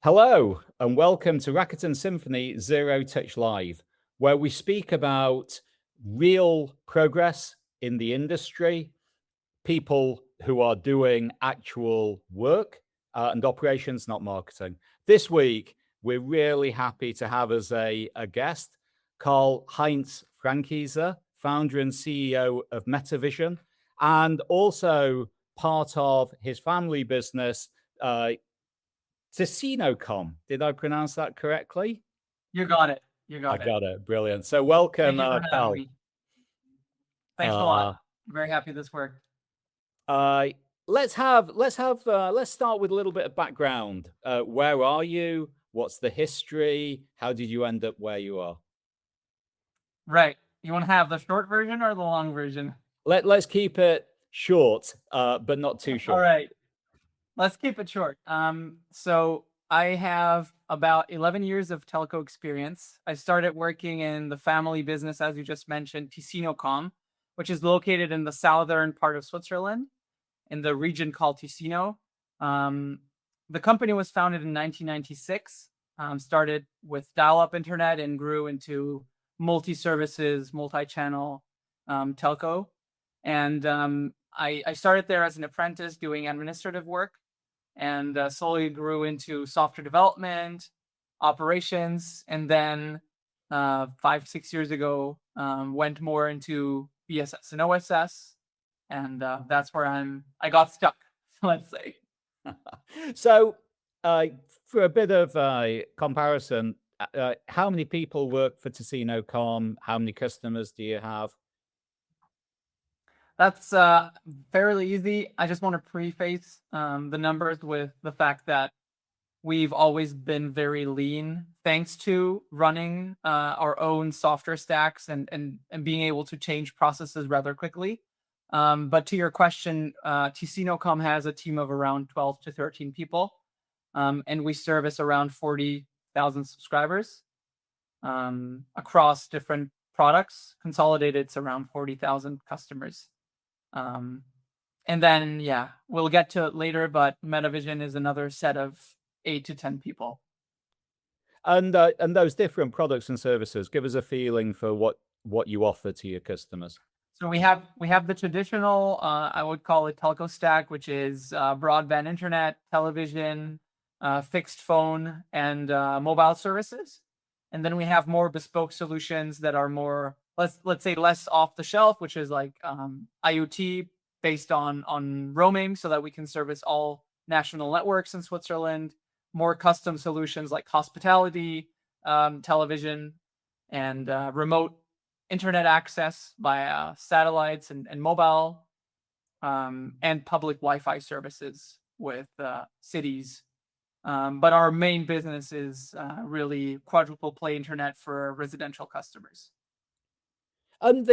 Hello, and welcome to Rakuten Symphony Zero Touch Live, where we speak about real progress in the industry, people who are doing actual work and operations, not marketing. This week, we're really happy to have as a guest Karl-Heinz Franchiser, founder and CEO of MetaVision, and also part of his family business, Ticinocom. Did I pronounce that correctly? You got it. You I got it. got it. Brilliant. So welcome, Thank you for having Karl. me. Thanks a lot. I'm very happy this worked. Let's start with a little bit of background. Where are you? What's the history? How did you end up where you are? Right. You want to have the short version or the long version? Let's keep it short, but not too short. All right. Let's keep it short. So I have about 11 years of telco experience. I started working in the family business, as you just mentioned, Ticinocom, which is located in the southern part of Switzerland, in the region called Ticino. The company was founded in 1996, started with dial-up internet and grew into multi-services, multi-channel telco. And I started there as an apprentice doing administrative work and slowly grew into software development, operations, and then 5-6 years ago went more into BSS and OSS, and that's where I got stuck, let's say. So, for a bit of comparison, how many people work for Ticinocom? How many customers do you have? That's fairly easy. I just want to preface the numbers with the fact that we've always been very lean, thanks to running our own software stacks and being able to change processes rather quickly. But to your question, Ticinocom has a team of around 12 to 13 people, and we service around 40,000 subscribers across different products. Consolidated, it's around 40,000 customers. And then, yeah, we'll get to it later, but MetaVision is another set of 8 to 10 people. And those different products and services, give us a feeling for what you offer to your customers. So we have the traditional, I would call it telco stack, which is broadband internet, television, fixed phone, and mobile services. And then we have more bespoke solutions that are more, let's say, less off the shelf, which is like IoT based on roaming, so that we can service all national networks in Switzerland. More custom solutions like hospitality, television, and remote internet access via satellites and mobile, and public Wi-Fi services with cities. But our main business is really quadruple play internet for residential customers. And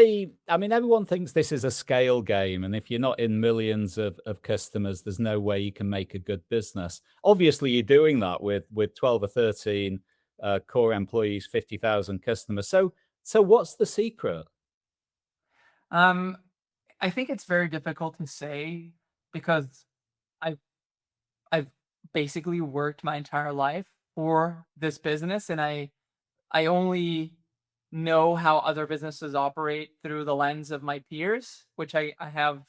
everyone thinks this is a scale game, and if you're not in millions of customers, there's no way you can make a good business. Obviously, you're doing that with 12 or 13 core employees, 50,000 customers. So what's the secret? I think it's very difficult to say because I've basically worked my entire life for this business, and I only know how other businesses operate through the lens of my peers, which I'm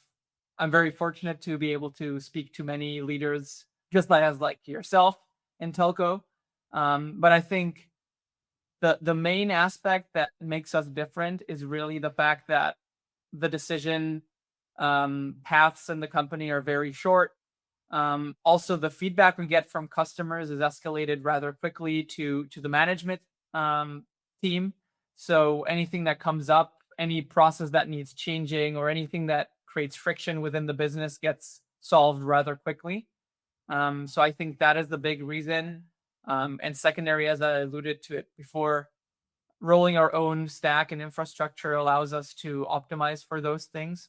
very fortunate to be able to speak to many leaders just like yourself in telco. But I think the main aspect that makes us different is really the fact that the decision paths in the company are very short. Also, the feedback we get from customers is escalated rather quickly to the management team. So anything that comes up, any process that needs changing, or anything that creates friction within the business gets solved rather quickly. So I think that is the big reason. And secondary, as I alluded to it before, rolling our own stack and infrastructure allows us to optimize for those things.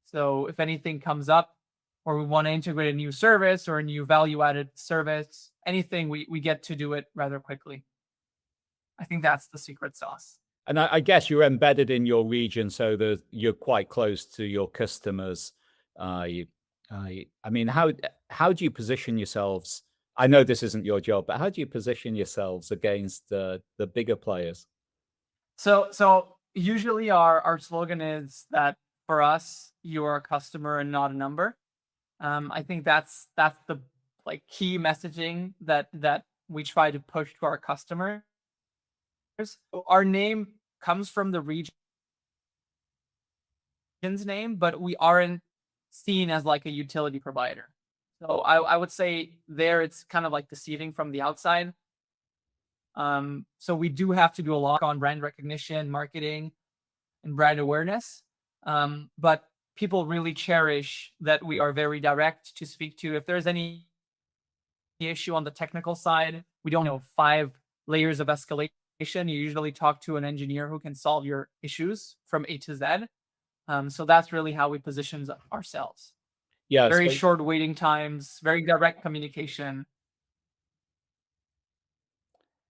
So if anything comes up, or we want to integrate a new service or a new value-added service, anything, we get to do it rather quickly. I think that's the secret sauce. And I guess you're embedded in your region, so that you're quite close to your customers. How do you position yourselves I know this isn't your job, but how do you position yourselves against the bigger players? So usually our slogan is that for us, you are a customer and not a number. I think that's the like key messaging that we try to push to our customers. Our name comes from the region name, but we aren't seen as like a utility provider. So I would say there it's kind of like deceiving from the outside. So we do have to do a lot on brand recognition, marketing, and brand awareness. But people really cherish that we are very direct to speak to. If there's any issue on the technical side, we don't know 5 layers of escalation. You usually talk to an engineer who can solve your issues from A to Z. So that's really how we position ourselves. Yeah, Very so short waiting times, very direct communication.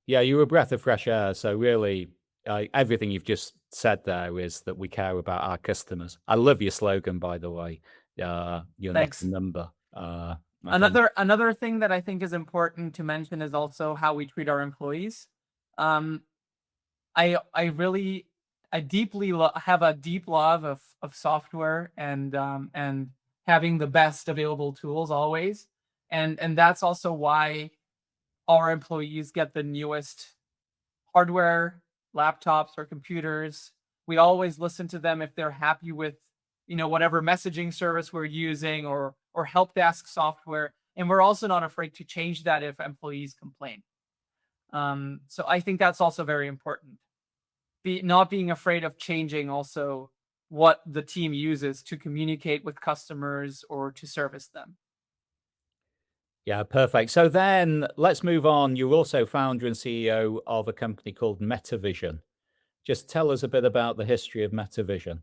yeah, you're a breath of fresh air. So really, everything you've just said there is that we care about our customers. I love your slogan, by the way. You're not a Thanks. number. I think. Another thing that I think is important to mention is also how we treat our employees. Um, I really I deeply have a deep love of software and having the best available tools always, and that's also why our employees get the newest hardware, laptops or computers. We always listen to them if they're happy with, whatever messaging service we're using or help desk software. And we're also not afraid to change that if employees complain. So I think that's also very important. Not being afraid of changing also what the team uses to communicate with customers or to service them. Yeah, perfect. So then let's move on. You're also founder and CEO of a company called MetaVision. Just tell us a bit about the history of MetaVision.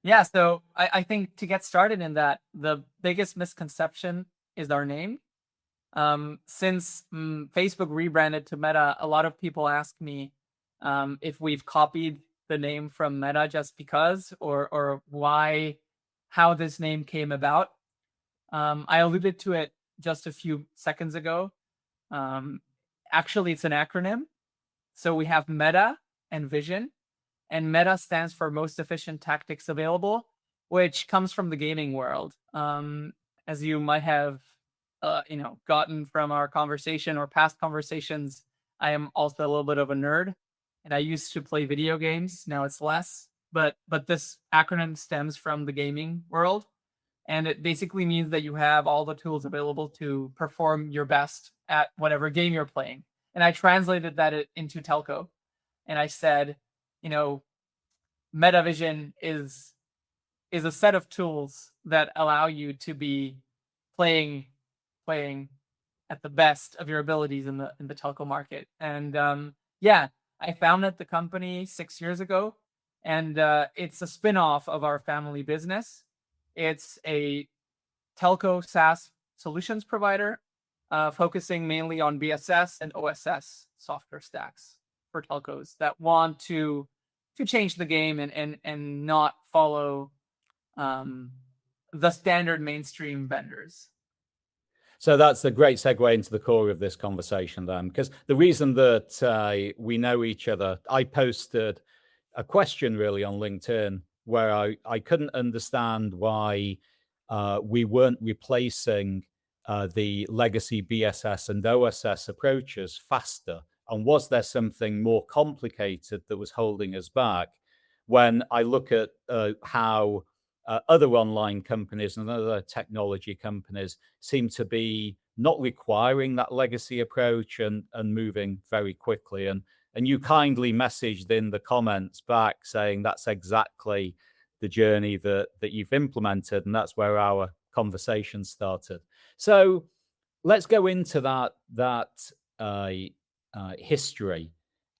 Yeah, so I think to get started in that, the biggest misconception is our name. Since Facebook rebranded to Meta, a lot of people ask me if we've copied the name from Meta just because, or why, how this name came about. I alluded to it just a few seconds ago. Um, Actually, it's an acronym. So we have Meta and Vision, and Meta stands for most efficient tactics available, which comes from the gaming world. As you might have, gotten from our conversation or past conversations, I am also a little bit of a nerd, and I used to play video games. Now it's less, but this acronym stems from the gaming world, and it basically means that you have all the tools available to perform your best at whatever game you're playing. And I translated that into telco, and I said, you know, MetaVision is a set of tools that allow you to be playing playing at the best of your abilities in the telco market. And yeah, I founded the company 6 years ago, and it's a spin-off of our family business. It's a telco SaaS solutions provider, focusing mainly on BSS and OSS software stacks for telcos that want to change the game and not follow um, the standard mainstream vendors. So that's a great segue into the core of this conversation, then, because the reason that we know each other, I posted a question really on LinkedIn where I couldn't understand why we weren't replacing the legacy BSS and OSS approaches faster. And was there something more complicated that was holding us back? When I look at how other online companies and other technology companies seem to be not requiring that legacy approach and moving very quickly. And you kindly messaged in the comments back saying that's exactly the journey that you've implemented, and that's where our conversation started. So let's go into that history.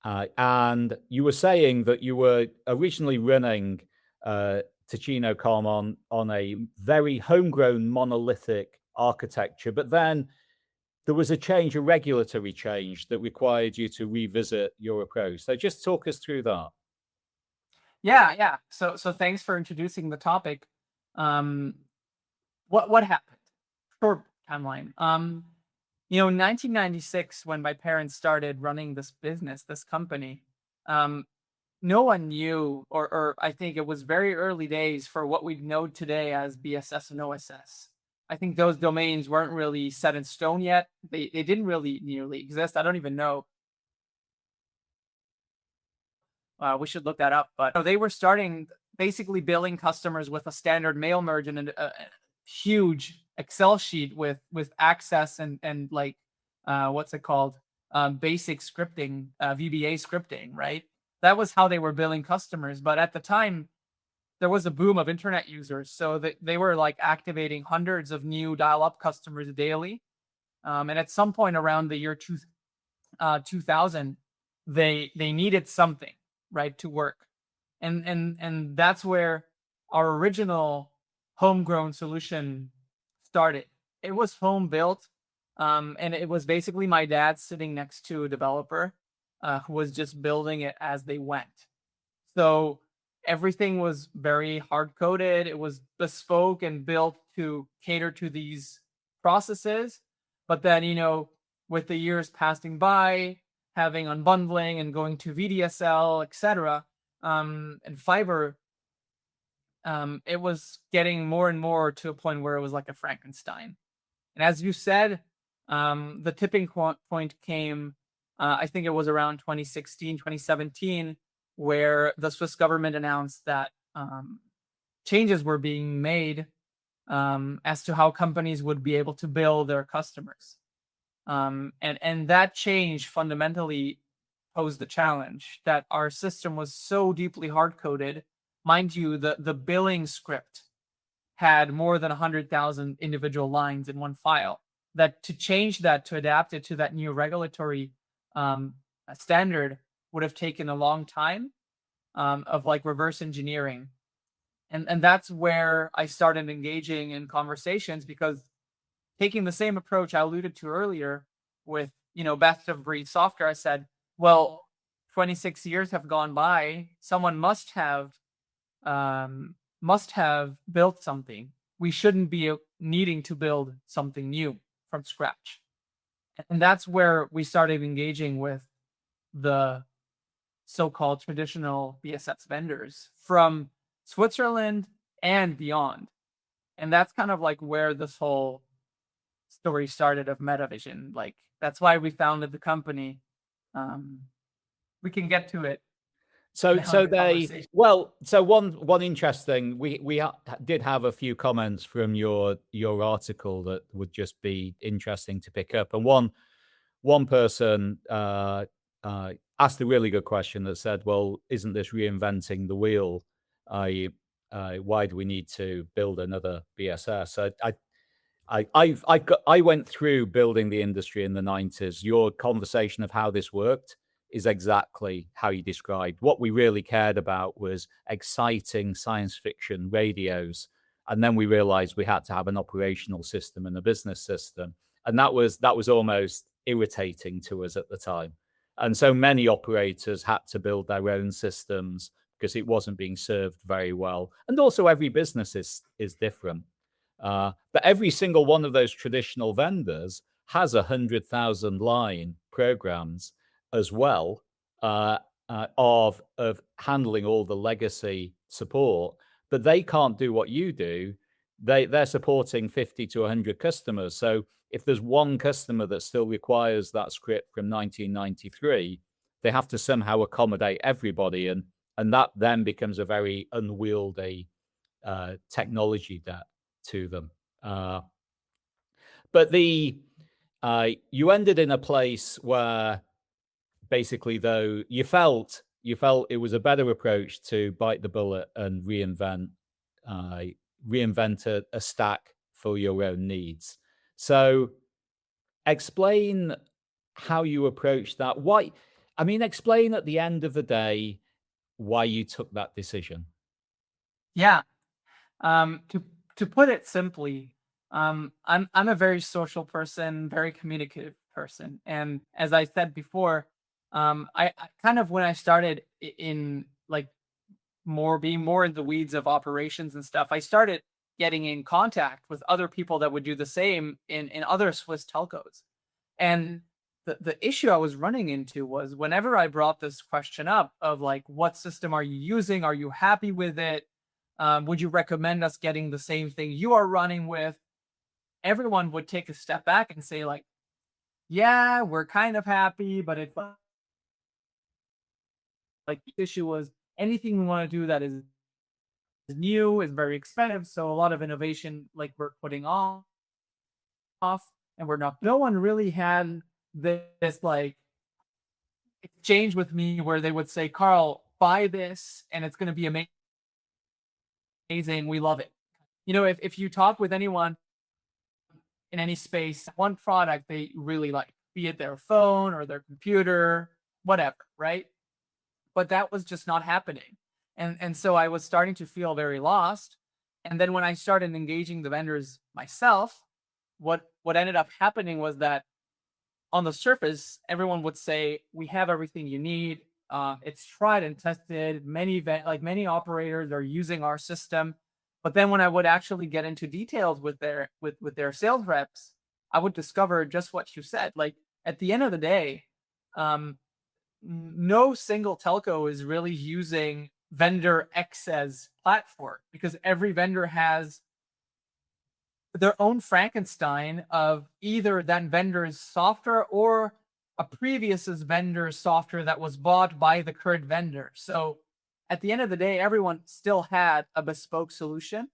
And you were saying that you were originally running Ticinocom on a very homegrown monolithic architecture, but then there was a change, a regulatory change that required you to revisit your approach. So just talk us through that. Yeah. So thanks for introducing the topic. Um, what happened? Short timeline. In 1996, when my parents started running this business, this company, um, no one knew, or I think it was very early days for what we know today as BSS and OSS. I think those domains weren't really set in stone yet. They didn't really nearly exist. I don't even know. We should look that up. But they were starting basically billing customers with a standard mail merge and a huge Excel sheet with access and like what's it called? Basic scripting, VBA scripting, right? That was how they were billing customers. But at the time, there was a boom of internet users, so they were like activating hundreds of new dial-up customers daily. And at some point around the year 2000, they needed something, right, to work. And that's where our original homegrown solution started. It was home built, and it was basically my dad sitting next to a developer who was just building it as they went. So everything was very hard coded. It was bespoke and built to cater to these processes. But then, with the years passing by, having unbundling and going to VDSL, etc., and fiber, it was getting more and more to a point where it was like a Frankenstein. And as you said, the tipping point came, I think it was around 2016, 2017, where the Swiss government announced that changes were being made as to how companies would be able to bill their customers. And that change fundamentally posed the challenge that our system was so deeply hard coded. Mind you, the billing script had more than 100,000 individual lines in one file. That to change that, to adapt it to that new regulatory standard would have taken a long time of like reverse engineering. And that's where I started engaging in conversations, because taking the same approach I alluded to earlier with, best of breed software, I said, well, 26 years have gone by. Someone must have built something. We shouldn't be needing to build something new from scratch. And that's where we started engaging with the so-called traditional BSS vendors from Switzerland and beyond. And that's kind of like where this whole story started of MetaVision. Like, that's why we founded the company. We can get to it So, now in so the they conversation. well, so one interesting. We did have a few comments from your article that would just be interesting to pick up, and one person asked a really good question that said, "Well, isn't this reinventing the wheel? Why do we need to build another BSS?" I went through building the industry in the 90s. Your conversation of how this worked is exactly how you described. What we really cared about was exciting science fiction radios. And then we realized we had to have an operational system and a business system. And that was almost irritating to us at the time. And so many operators had to build their own systems because it wasn't being served very well. And also every business is different. But every single one of those traditional vendors has 100,000 line programs as well of handling all the legacy support. But they can't do what you do. They're supporting 50 to 100 customers. So if there's one customer that still requires that script from 1993, they have to somehow accommodate everybody, and that then becomes a very unwieldy technology debt to them. But you ended in a place where basically, though, you felt it was a better approach to bite the bullet and reinvent a stack for your own needs. So explain how you approached that. Why? I mean, explain at the end of the day why you took that decision. Yeah. To put it simply, I'm a very social person, very communicative person, and as I said before, I kind of, when I started in like being more in the weeds of operations and stuff, I started getting in contact with other people that would do the same in other Swiss telcos. And the issue I was running into was whenever I brought this question up of like, what system are you using? Are you happy with it? Would you recommend us getting the same thing you are running with? Everyone would take a step back and say like, yeah, we're kind of happy, but it's like the issue was anything we want to do that is new is very expensive. So a lot of innovation like we're putting off and we're not. No one really had this like exchange with me where they would say, Carl, buy this and it's going to be amazing. We love it. You know, if you talk with anyone in any space, one product they really like, be it their phone or their computer, whatever, right? But that was just not happening. And so I was starting to feel very lost. And then when I started engaging the vendors myself, what ended up happening was that on the surface, everyone would say, we have everything you need. It's tried and tested. Many operators are using our system. But then when I would actually get into details with their sales reps, I would discover just what you said. Like at the end of the day, no single telco is really using vendor X's platform because every vendor has their own Frankenstein of either that vendor's software or a previous vendor's software that was bought by the current vendor. So at the end of the day, everyone still had a bespoke solution.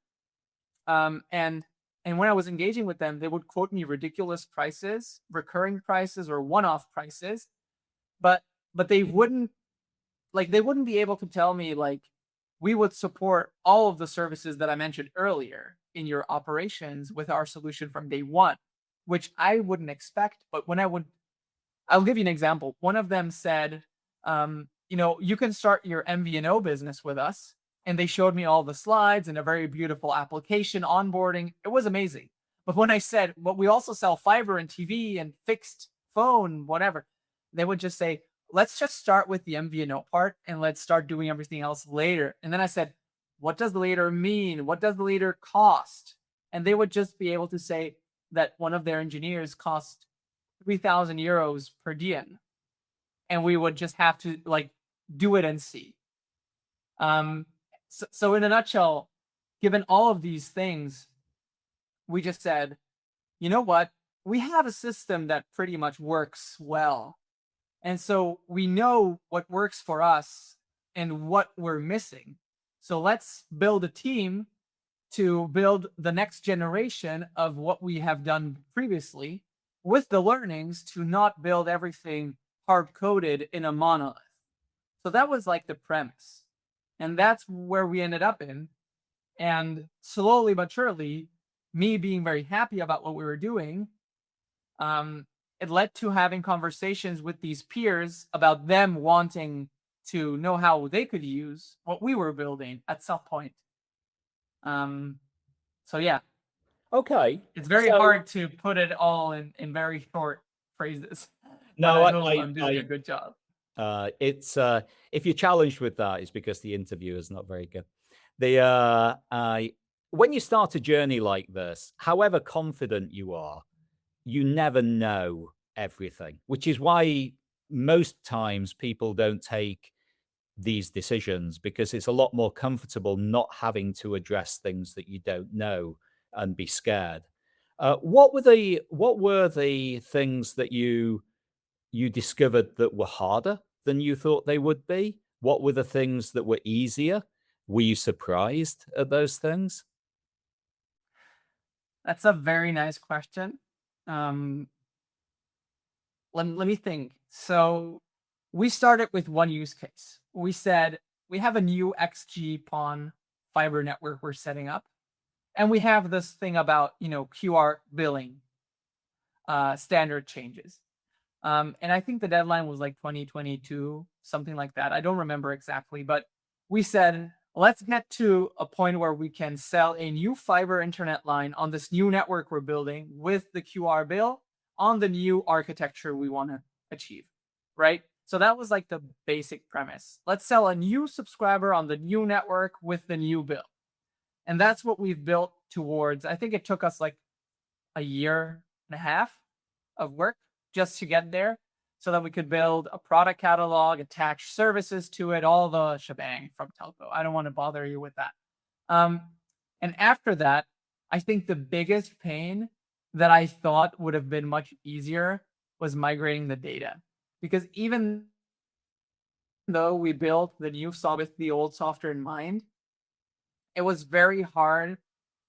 And when I was engaging with them, they would quote me ridiculous prices, recurring prices, or one-off prices, but they wouldn't be able to tell me like we would support all of the services that I mentioned earlier in your operations with our solution from day one, which I wouldn't expect. But I'll give you an example. One of them said, you can start your MVNO business with us. And they showed me all the slides and a very beautiful application onboarding. It was amazing. But when I said, but we also sell fiber and TV and fixed phone, whatever, they would just say, let's just start with the MVNO part and let's start doing everything else later. And then I said, what does later mean? What does later cost? And they would just be able to say that one of their engineers cost 3,000 euros per diem. And we would just have to like do it and see. So in a nutshell, given all of these things, we just said, you know what? We have a system that pretty much works well. And so we know what works for us and what we're missing. So let's build a team to build the next generation of what we have done previously with the learnings to not build everything hard-coded in a monolith. So that was like the premise. And that's where we ended up in. And slowly but surely, me being very happy about what we were doing, it led to having conversations with these peers about them wanting to know how they could use what we were building at some point. So yeah. Okay. It's very hard to put it all in very short phrases. But No, I hope I'm doing a good job. it's if you're challenged with that, it's because the interview is not very good. The when you start a journey like this, however confident you are, you never know everything, which is why most times people don't take these decisions, because it's a lot more comfortable not having to address things that you don't know and be scared. What were the things that you discovered that were harder than you thought they would be? What were the things that were easier? Were you surprised at those things? That's a very nice question. Um, let me think. So we started with one use case. We said we have a new XG-PON fiber network we're setting up, and we have this thing about QR billing standard changes. And I think the deadline was like 2022, something like that. I don't remember exactly, but we said, let's get to a point where we can sell a new fiber internet line on this new network we're building with the QR bill on the new architecture we want to achieve, right? So that was like the basic premise. Let's sell a new subscriber on the new network with the new bill. And that's what we've built towards. I think it took us like a year and a half of work. just to get there, so that we could build a product catalog, attach services to it, all the shebang from Telco. I don't want to bother you with that. Um, and after that, I think the biggest pain that I thought would have been much easier was migrating the data. Because even though we built the new software with the old software in mind, it was very hard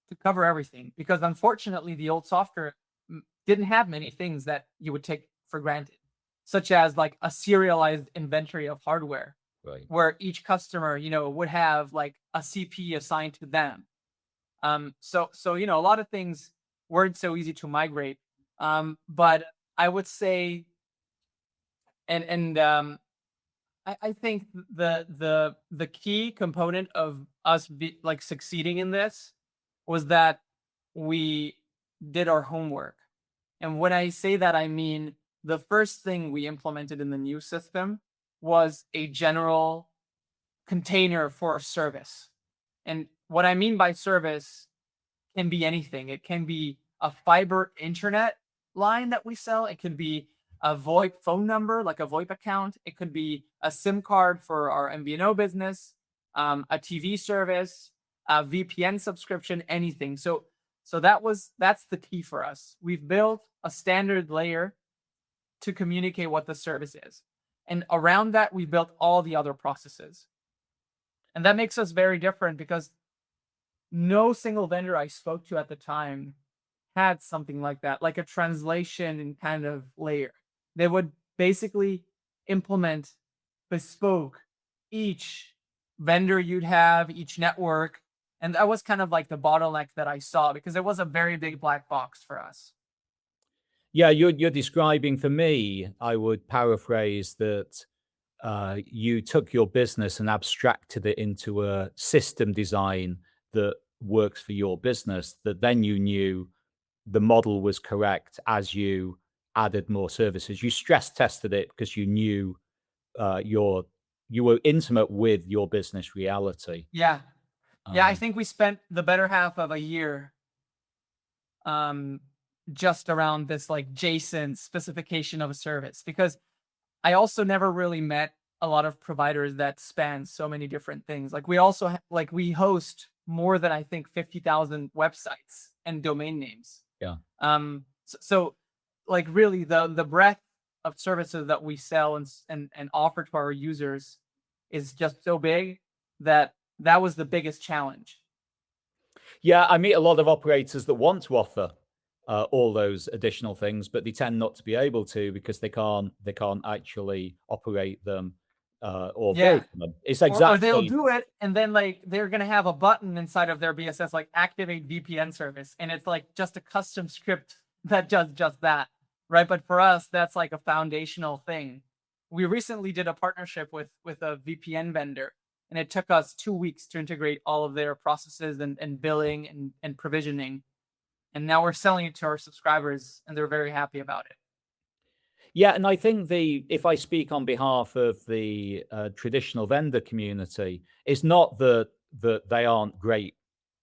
to cover everything because unfortunately the old software didn't have many things that you would take for granted, such as like a serialized inventory of hardware Right. where each customer, would have like a CP assigned to them. So a lot of things weren't so easy to migrate. But I would say, and I think the key component of us like succeeding in this was that we did our homework. And when I say that, I mean the first thing we implemented in the new system was a general container for a service. And what I mean by service can be anything. It can be a fiber internet line that we sell. It could be a VoIP phone number, like a VoIP account. It could be a SIM card for our MVNO business, a TV service, a VPN subscription, anything. So that's the key for us. We've built a standard layer to communicate what the service is. And around that, we built all the other processes. And that makes us very different because no single vendor I spoke to at the time had something like that, like a translation kind of layer. They would basically implement bespoke each vendor you'd have, each network. And that was kind of like the bottleneck that I saw because it was a very big black box for us. Yeah, you're describing for me, I would paraphrase that you took your business and abstracted it into a system design that works for your business, that then you knew the model was correct as you added more services. You stress tested it because you knew you were intimate with your business reality. Yeah. Yeah, I Um, think we spent the better half of a year um just around this like JSON specification of a service because I also never really met a lot of providers that span so many different things. Like we also like we host more than I think 50,000 websites and domain names. yeah. So like really the breadth of services that we sell and offer to our users is just so big that that was the biggest challenge. Yeah, I meet a lot of operators that want to offer all those additional things, but they tend not to be able to because they can't actually operate them or Yeah. build them. It's Or they'll exactly do it and then like they're gonna have a button inside of their BSS like activate VPN service, and it's like just a custom script that does just that, right? But for us, that's like a foundational thing. We recently did a partnership with a VPN vendor, and it took us 2 weeks to integrate all of their processes and billing and provisioning. And now we're selling it to our subscribers, and they're very happy about it. Yeah, and I think if I speak on behalf of the traditional vendor community, it's not that they aren't great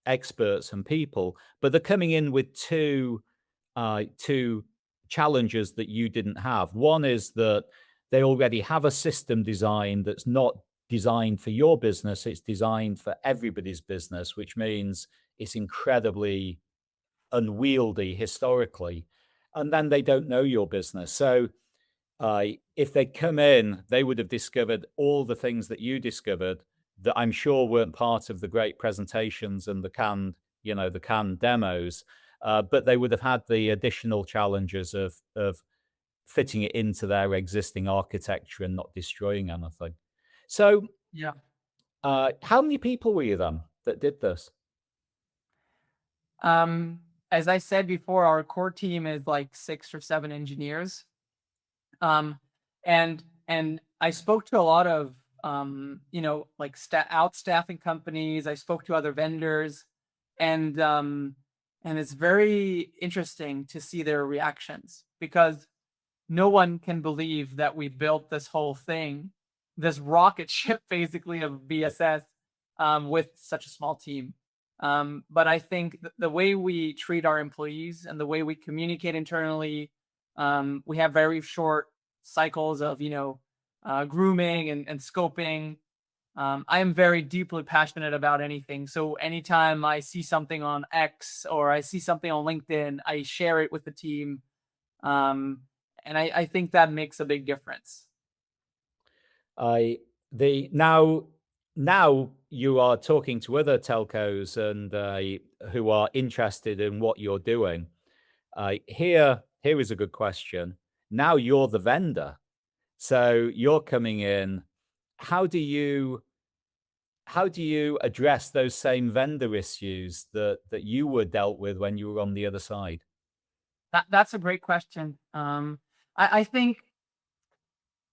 experts and people, but they're coming in with two challenges that you didn't have. One is that they already have a system design that's not designed for your business; it's designed for everybody's business, which means it's incredibly unwieldy historically, and then they don't know your business. So if they'd come in, they would have discovered all the things that you discovered that I'm sure weren't part of the great presentations and the canned demos. But they would have had the additional challenges of fitting it into their existing architecture and not destroying anything. So, Yeah. how many people were you then that did this? As I said before, our core team is like 6 or 7 engineers. And I spoke to a lot of like outstaffing companies. I spoke to other vendors, and it's very interesting to see their reactions because no one can believe that we built this whole thing, this rocket ship basically of BSS, with such a small team. But I think the way we treat our employees and the way we communicate internally, We have very short cycles of, grooming and scoping. I am very deeply passionate about anything. So anytime I see something on X or I see something on LinkedIn, I share it with the team. Um, and I think that makes a big difference. I the now you are talking to other telcos and who are interested in what you're doing. Here is a good question. Now you're the vendor, so you're coming in. How do you how do you address those same vendor issues that you were dealt with when you were on the other side? That's a great question. I think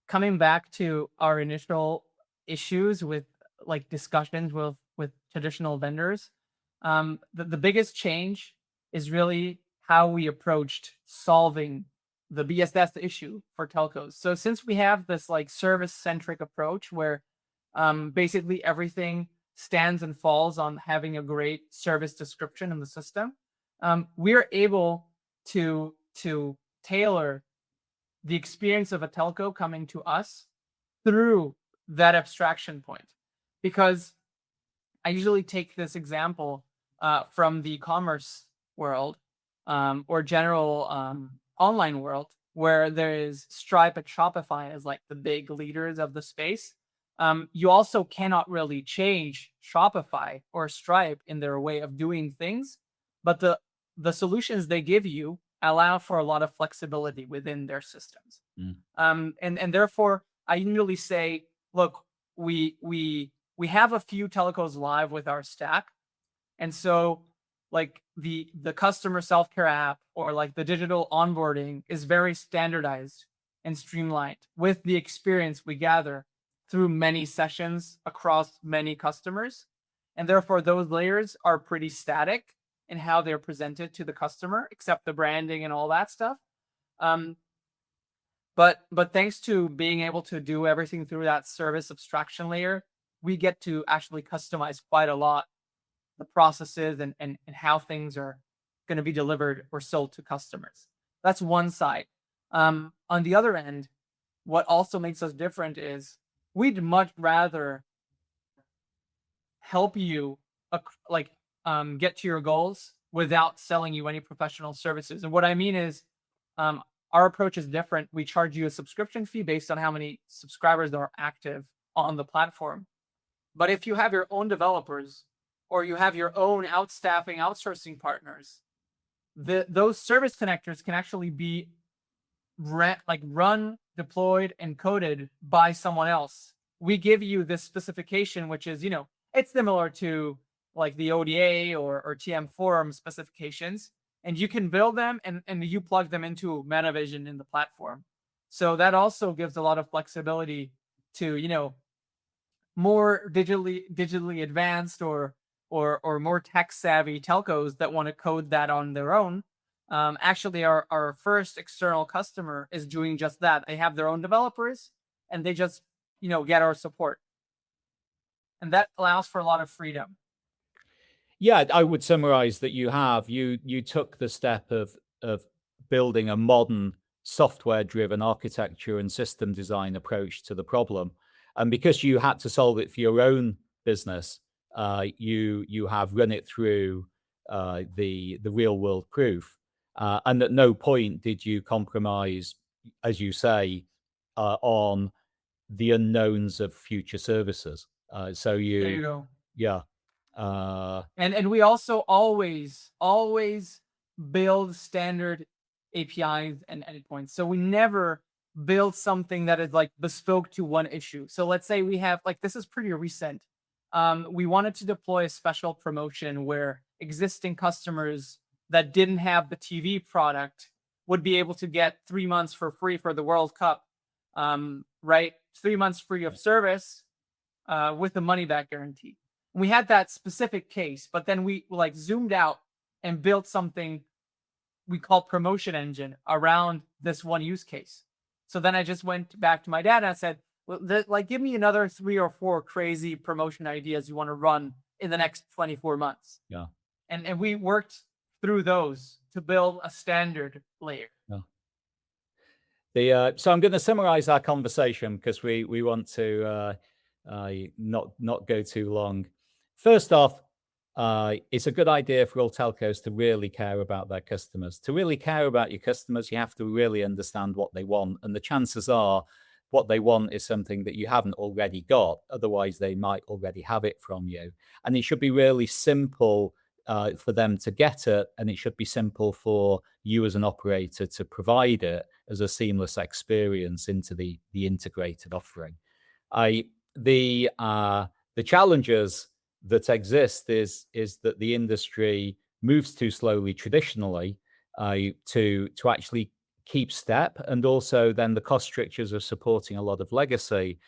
coming back to our initial issues with like discussions with traditional vendors, the biggest change is really how we approached solving the BSS issue for telcos. So since we have this like service centric approach where basically everything stands and falls on having a great service description in the system, we're able to tailor the experience of a telco coming to us through that abstraction point. Because I usually take this example from the commerce world or general online world, where there is Stripe and Shopify as like the big leaders of the space. You also cannot really change Shopify or Stripe in their way of doing things, but the solutions they give you allow for a lot of flexibility within their systems. Mm. And therefore, I usually say, look, we have a few telcos live with our stack, and so like the customer self care app or like the digital onboarding is very standardized and streamlined with the experience we gather through many sessions across many customers, and therefore those layers are pretty static in how they're presented to the customer, except the branding and all that stuff. Um, but thanks to being able to do everything through that service abstraction layer, we get to actually customize quite a lot the processes and how things are going to be delivered or sold to customers. That's one side. On the other end, what also makes us different is we'd much rather help you like get to your goals without selling you any professional services. And what I mean is, um, our approach is different. We charge you a subscription fee based on how many subscribers are active on the platform. But if you have your own developers or you have your own outstaffing outsourcing partners, those service connectors can actually be run, deployed, and coded by someone else. We give you this specification, which is, it's similar to like the ODA or TM Forum specifications, and you can build them and you plug them into MetaVision in the platform. So that also gives a lot of flexibility to, more digitally advanced or more tech savvy telcos that want to code that on their own. Actually, our first external customer is doing just that. They have their own developers and they just get our support, and that allows for a lot of freedom. Yeah, I would summarize that you took the step of building a modern software driven architecture and system design approach to the problem. And because you had to solve it for your own business, you have run it through the real world proof. And at no point did you compromise, as you say, on the unknowns of future services. So There you you go. yeah. Uh, And we also always build standard APIs and endpoints. So we never build something that is like bespoke to one issue. So let's say we have like, this is pretty recent. We wanted to deploy a special promotion where existing customers that didn't have the TV product would be able to get 3 months for free for the World Cup. Right? 3 months free of service with a money back guarantee. We had that specific case, but then we like zoomed out and built something we call promotion engine around this one use case. So then I just went back to my dad and I said, well, like, give me another 3 or 4 crazy promotion ideas you want to run in the next 24 months. yeah. And we worked through those to build a standard layer. Yeah. So I'm going to summarize our conversation because we want to not go too long. First off, it's a good idea for all telcos to really care about their customers. To really care about your customers, you have to really understand what they want. And the chances are what they want is something that you haven't already got. Otherwise, they might already have it from you. And it should be really simple for them to get it. And it should be simple for you as an operator to provide it as a seamless experience into the integrated offering. The challenges that exist is that the industry moves too slowly traditionally to actually keep step, and also then the cost strictures of supporting a lot of legacy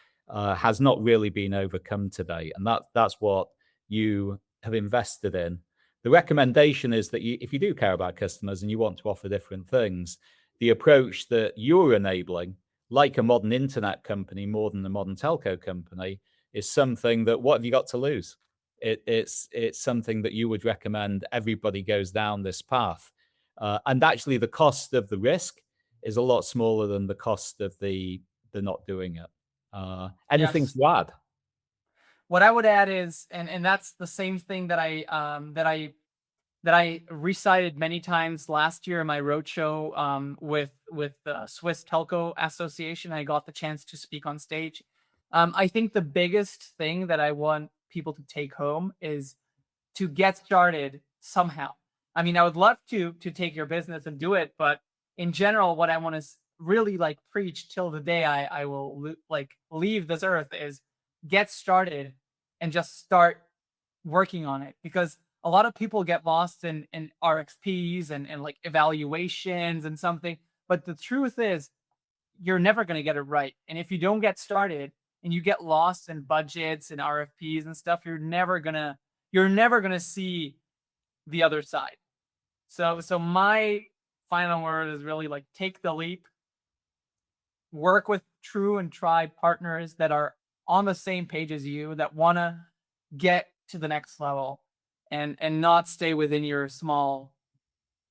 has not really been overcome today, and that's what you have invested in. The recommendation is that if you do care about customers and you want to offer different things, the approach that you're enabling, like a modern internet company more than a modern telco company, is something that, what have you got to lose? It's something that you would recommend everybody goes down this path. And actually the cost of the risk is a lot smaller than the cost of the not doing it. Anything Yes. to add? What I would add is, and that's the same thing that I recited many times last year in my roadshow with the Swiss Telco Association. I got the chance to speak on stage. I think the biggest thing that I want people to take home is to get started somehow. I mean, I would love to take your business and do it, but in general, what I want to really like preach till the day I will like leave this earth is get started and just start working on it, because a lot of people get lost in RXPs and like evaluations and something. But the truth is, you're never going to get it right. And if you don't get started and you get lost in budgets and RFPs and stuff, you're never gonna see the other side. So my final word is really like take the leap, work with true and tried partners that are on the same page as you, that want to get to the next level, and not stay within your small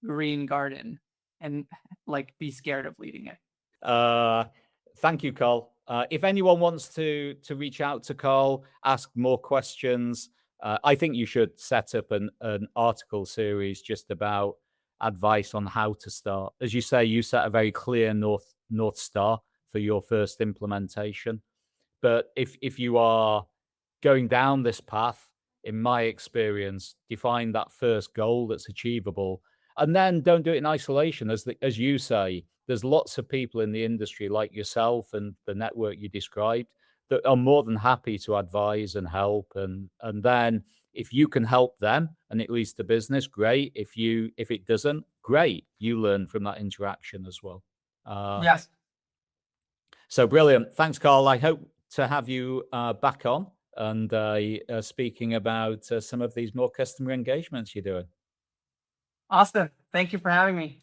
green garden and like be scared of leading it. Thank you, Carl. If anyone wants to reach out to Carl, ask more questions, I think you should set up an article series just about advice on how to start. As you say, you set a very clear north star for your first implementation. But if you are going down this path, in my experience, define that first goal that's achievable, and then don't do it in isolation. As you say, there's lots of people in the industry like yourself and the network you described that are more than happy to advise and help. And then if you can help them and it leads to business, great. If it doesn't, great. You learn from that interaction as well. Yes. So brilliant. Thanks, Carl. I hope to have you back on and speaking about some of these more customer engagements you're doing. Austin, thank you for having me.